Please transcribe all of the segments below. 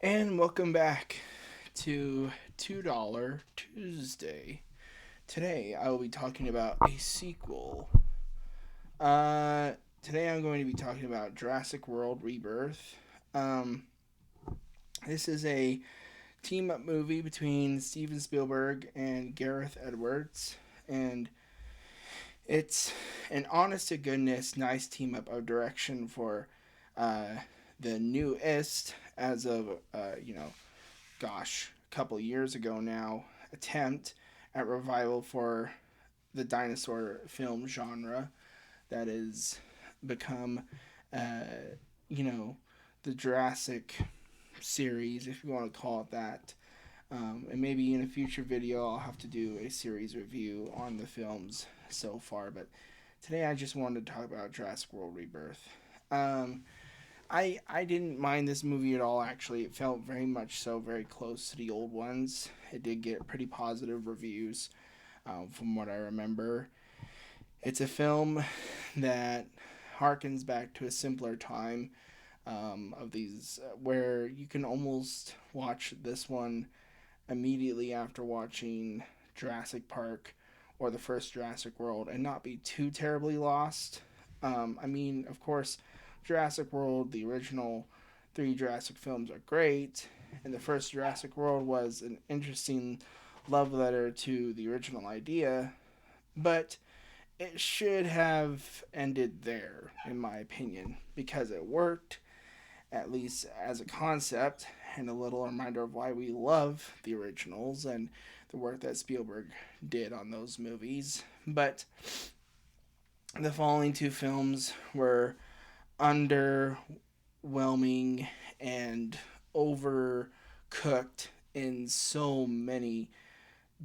And welcome back to $2 Tuesday. Today I will be talking about a sequel. Uh, Today I'm going to be talking about Jurassic World Rebirth. Um, this is a team up movie between Steven Spielberg and Gareth Edwards, and it's an honest to goodness nice team up of direction for uh, the newest, as of a couple years ago now, attempt at revival for the dinosaur film genre that has become, uh, you know, the Jurassic series, if you want to call it that. And maybe in a future video, I'll have to do a series review on the films so far. But today, I just wanted to talk about Jurassic World Rebirth. Um, I didn't mind this movie at all. Actually, it felt very much so very close to the old ones. It did get pretty positive reviews, from what I remember. It's a film that harkens back to a simpler time, of these, where you can almost watch this one immediately after watching Jurassic Park or the first Jurassic World and not be too terribly lost. I mean, of course, Jurassic World, the original three Jurassic films, are great, and the first Jurassic World was an interesting love letter to the original idea, but it should have ended there, in my opinion, because it worked, at least as a concept, and a little reminder of why we love the originals and the work that Spielberg did on those movies. But the following two films were underwhelming and overcooked in so many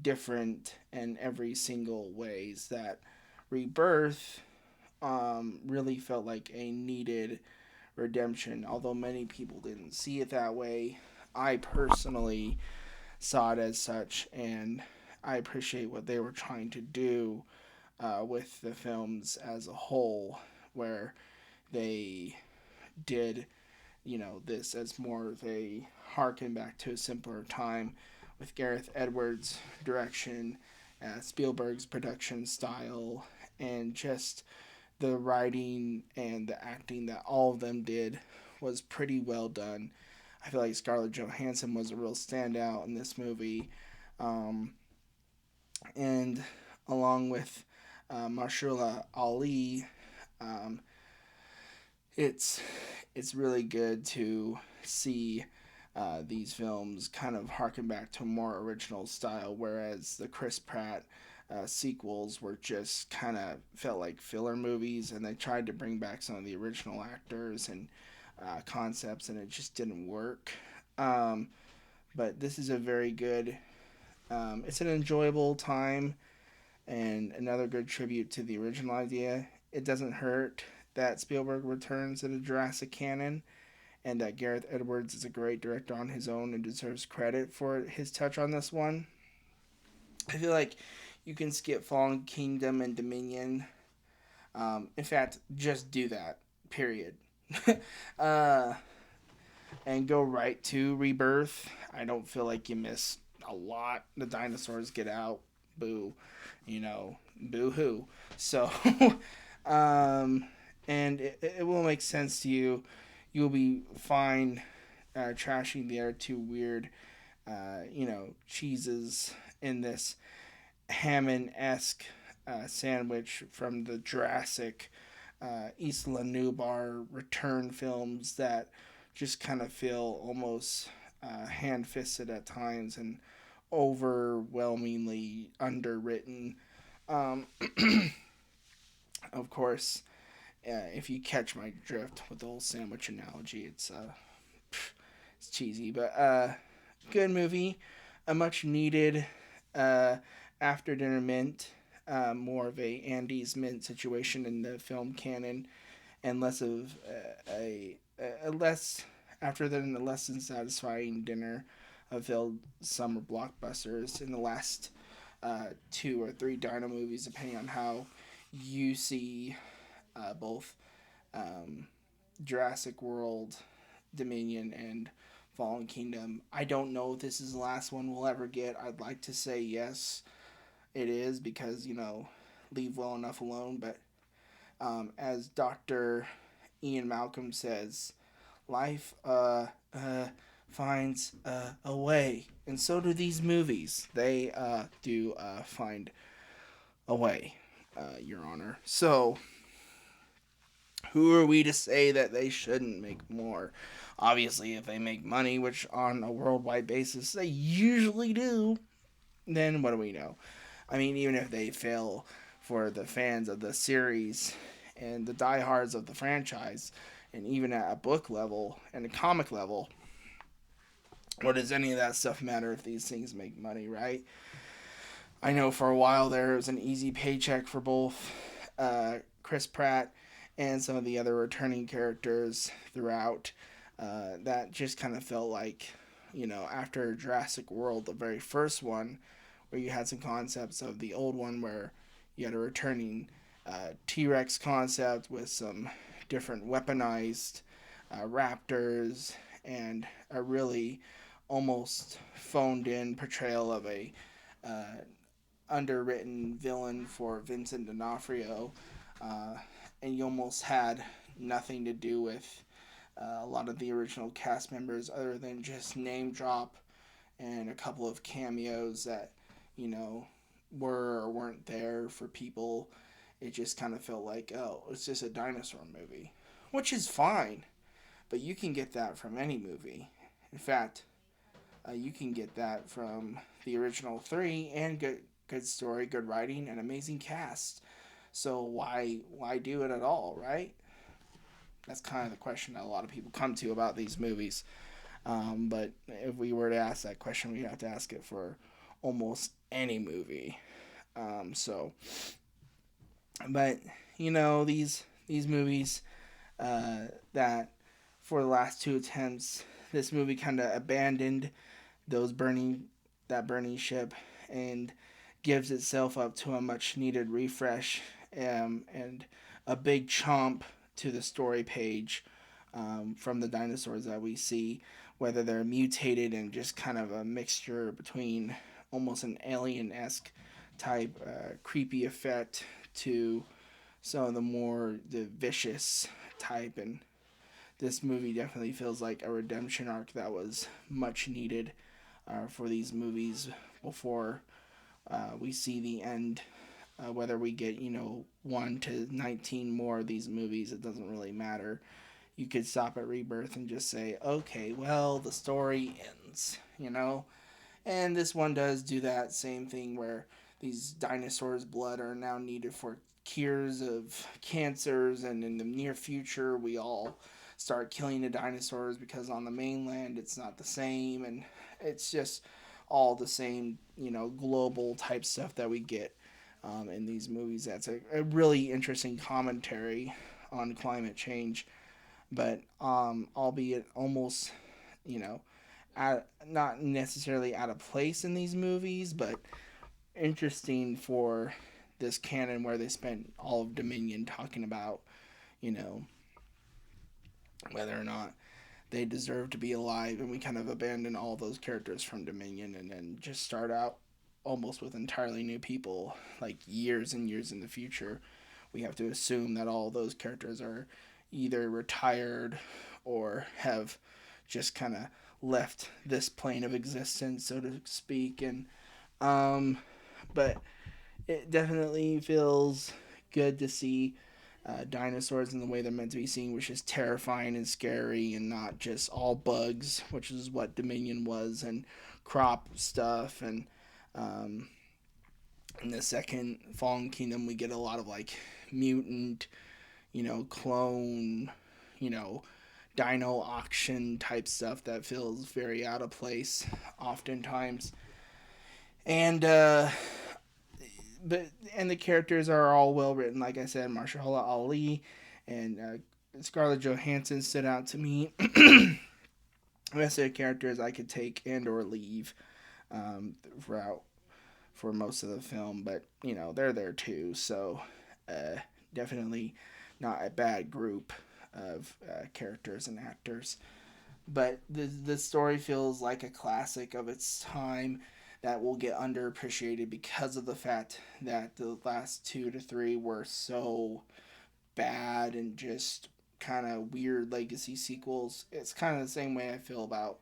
different and every single ways that Rebirth really felt like a needed redemption. Although many people didn't see it that way, I personally saw it as such, and I appreciate what they were trying to do with the films as a whole, where they did, this as more of a harken back to a simpler time with Gareth Edwards' direction, Spielberg's production style, and just the writing and the acting that all of them did was pretty well done. I feel like Scarlett Johansson was a real standout in this movie, um, and along with Marshala Ali, um, it's it's really good to see these films kind of harken back to a more original style, whereas the Chris Pratt sequels were just kind of felt like filler movies, and they tried to bring back some of the original actors and concepts, and it just didn't work. Um, but this is a very good. It's an enjoyable time and another good tribute to the original idea. It doesn't hurt that Spielberg returns to the Jurassic canon, and that Gareth Edwards is a great director on his own and deserves credit for his touch on this one. I feel like you can skip Fallen Kingdom and Dominion. In fact, just do that. Period. uh, and go right to Rebirth. I don't feel like you miss a lot. The dinosaurs get out. Boo. Boo hoo. So, um, and it will make sense to you. You'll be fine trashing the other two weird, cheeses in this Hammond esque sandwich from the Jurassic Isla Nublar return films that just kind of feel almost hand fisted at times and overwhelmingly underwritten. Um, of course, if you catch my drift with the whole sandwich analogy, it's cheesy, but good movie, a much needed uh, after dinner mint, more of a Andy's mint situation in the film canon, and less of a less after than a less than satisfying dinner of failed summer blockbusters in the last two or three Dino movies, depending on how you see both um, Jurassic World, Dominion, and Fallen Kingdom. I don't know if this is the last one we'll ever get. I'd like to say yes, it is, because, leave well enough alone. But as Dr. Ian Malcolm says, life finds a way. And so do these movies. They do find a way, Your Honor. So, who are we to say that they shouldn't make more? Obviously, if they make money, which on a worldwide basis they usually do, then what do we know? I mean, even if they fail for the fans of the series and the diehards of the franchise, and even at a book level and a comic level, what does any of that stuff matter if these things make money, right? I know for a while there was an easy paycheck for both Chris Pratt and some of the other returning characters throughout. That just kind of felt like, after Jurassic World, the very first one, where you had some concepts of the old one where you had a returning T-Rex concept with some different weaponized raptors and a really almost phoned in portrayal of a uh, underwritten villain for Vincent D'Onofrio, and you almost had nothing to do with a lot of the original cast members other than just name drop and a couple of cameos that, you know, were or weren't there for people. It just kind of felt like, oh, it's just a dinosaur movie, which is fine, but you can get that from any movie. In fact, you can get that from the original three, and good story, good writing, and amazing cast. So why do it at all, right? That's kind of the question that a lot of people come to about these movies. But if we were to ask that question, we'd have to ask it for almost any movie. So, but these movies that for the last two attempts, this movie kind of abandoned that burning ship and gives itself up to a much needed refresh, and a big chomp to the story page, from the dinosaurs that we see, whether they're mutated and just kind of a mixture between almost an alien-esque type creepy effect to some of the vicious type. And this movie definitely feels like a redemption arc that was much needed for these movies before we see the end. Whether we get 1 to 19 more of these movies, it doesn't really matter. You could stop at Rebirth and just say, okay, well, the story ends. And this one does do that same thing where these dinosaurs' blood are now needed for cures of cancers, and in the near future we all start killing the dinosaurs because on the mainland it's not the same, and it's just all the same, global type stuff that we get in these movies. That's a really interesting commentary on climate change, but albeit almost, not necessarily out of place in these movies, but interesting for this canon where they spent all of Dominion talking about, you know, whether or not they deserve to be alive, and we kind of abandon all those characters from Dominion and then just start out almost with entirely new people, like years and years in the future. We have to assume that all those characters are either retired or have just kind of left this plane of existence, so to speak. And but it definitely feels good to see dinosaurs in the way they're meant to be seen, which is terrifying and scary, and not just all bugs, which is what Dominion was, and crop stuff. And in the second Fallen Kingdom, we get a lot of like mutant, clone, dino auction type stuff that feels very out of place oftentimes. And but the characters are all well written. Like I said, Mahershala Ali and Scarlett Johansson stood out to me. The rest of the characters I could take and or leave throughout for most of the film, but they're there too. So definitely not a bad group of characters and actors. but the story feels like a classic of its time that will get underappreciated because of the fact that the last two to three were so bad and just kind of weird legacy sequels. It's kind of the same way I feel about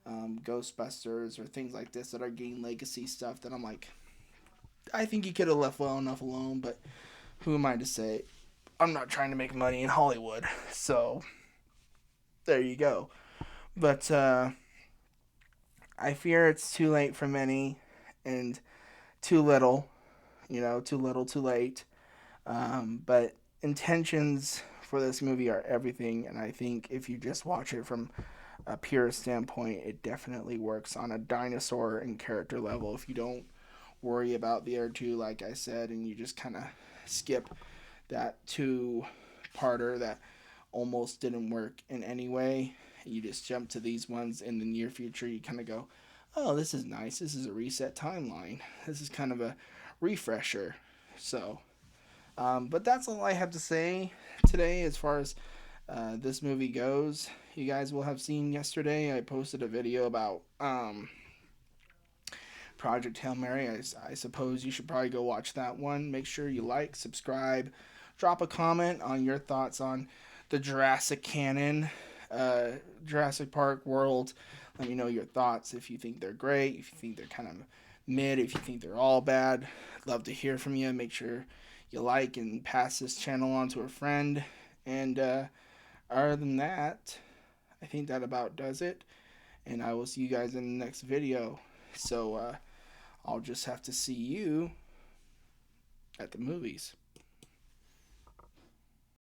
Ghostbusters or things like this that are getting legacy stuff that I'm like, I think you could have left well enough alone, but who am I to say? I'm not trying to make money in Hollywood, so there you go. But I fear it's too late for many, and too little. Too little, too late. But intentions for this movie are everything, and I think if you just watch it from a pure standpoint, it definitely works on a dinosaur and character level. If you don't worry about the other two, like I said, and you just kind of skip that two-parter that almost didn't work in any way, you just jump to these ones in the near future, you kind of go, oh, this is nice. This is a reset timeline. This is kind of a refresher. So, but that's all I have to say today as far as this movie goes. You guys will have seen yesterday I posted a video about Project Hail Mary. I suppose you should probably go watch that one. Make sure you like, subscribe, drop a comment on your thoughts on the Jurassic canon, Jurassic Park world. Let me know your thoughts if you think they're great, if you think they're kind of mid, if you think they're all bad. I'd love to hear from you. Make sure you like and pass this channel on to a friend. And other than that, I think that about does it. And I will see you guys in the next video. So I'll just have to see you at the movies.